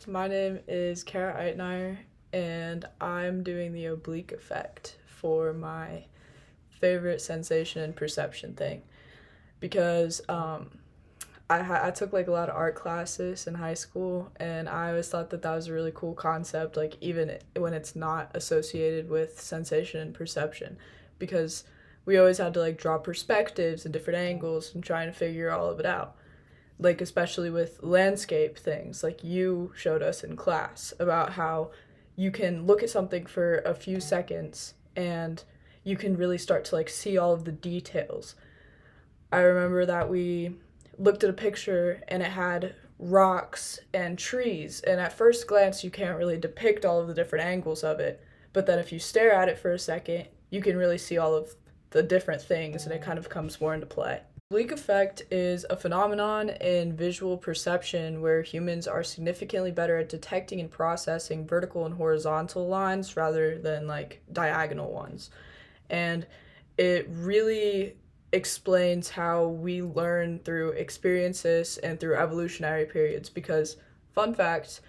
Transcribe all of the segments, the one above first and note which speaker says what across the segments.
Speaker 1: My name is Kara Eitnire, and I'm doing the oblique effect for my favorite sensation and perception thing because I took like a lot of art classes in high school, and I always thought that that was a really cool concept, like even when it's not associated with sensation and perception, because we always had to like draw perspectives and different angles and trying to figure all of it out, like especially with landscape things like you showed us in class about how you can look at something for a few seconds and you can really start to like see all of the details. I remember that we looked at a picture and it had rocks and trees, and at first glance you can't really depict all of the different angles of it, but then if you stare at it for a second you can really see all of the different things and it kind of comes more into play. Oblique effect is a phenomenon in visual perception where humans are significantly better at detecting and processing vertical and horizontal lines rather than like diagonal ones. And it really explains how we learn through experiences and through evolutionary periods because, fun fact,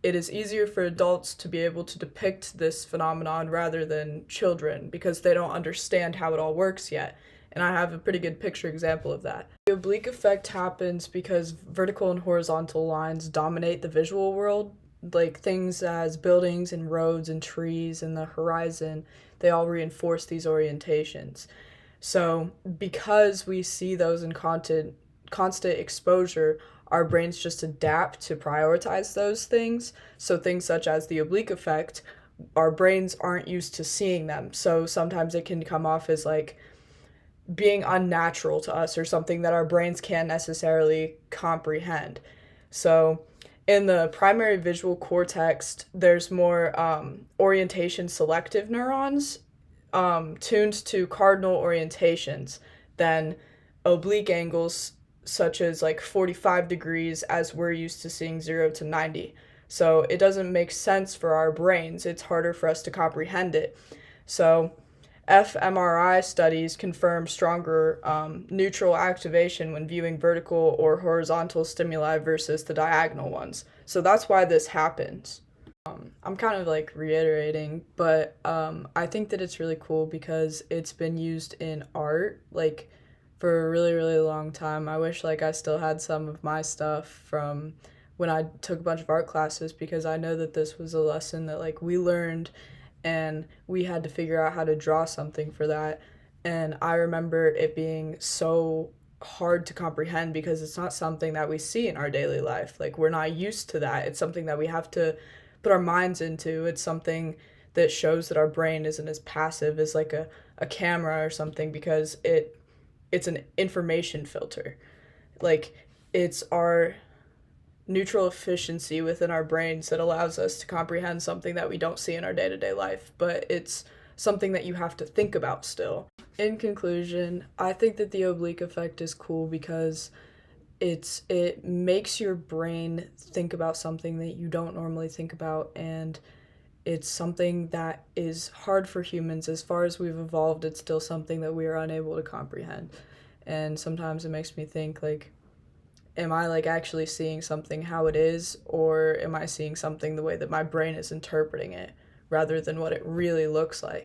Speaker 1: it is easier for adults to be able to depict this phenomenon rather than children because they don't understand how it all works yet. And I have a pretty good picture example of that. The oblique effect happens because vertical and horizontal lines dominate the visual world, like things as buildings and roads and trees and the horizon, they all reinforce these orientations. So, because we see those in constant exposure, our brains just adapt to prioritize those things. So, things such as the oblique effect, our brains aren't used to seeing them. So, sometimes it can come off as like being unnatural to us or something that our brains can't necessarily comprehend. So, in the primary visual cortex, there's more orientation selective neurons tuned to cardinal orientations than oblique angles, such as like 45 degrees, as we're used to seeing 0 to 90. So, it doesn't make sense for our brains. It's harder for us to comprehend it. So, fMRI studies confirm stronger neutral activation when viewing vertical or horizontal stimuli versus the diagonal ones. So that's why this happens. I'm kind of like reiterating, but I think that it's really cool because it's been used in art like for a really, really long time. I wish like I still had some of my stuff from when I took a bunch of art classes because I know that this was a lesson that like we learned and we had to figure out how to draw something for that. And I remember it being so hard to comprehend because it's not something that we see in our daily life. Like, we're not used to that. It's something that we have to put our minds into. It's something that shows that our brain isn't as passive as like a camera or something because it's an information filter. Like, it's our neutral efficiency within our brains that allows us to comprehend something that we don't see in our day-to-day life, but it's something that you have to think about still. In conclusion, I think that the oblique effect is cool because it makes your brain think about something that you don't normally think about, and it's something that is hard for humans. As far as we've evolved, it's still something that we are unable to comprehend. And sometimes it makes me think like, am I like actually seeing something how it is, or am I seeing something the way that my brain is interpreting it rather than what it really looks like?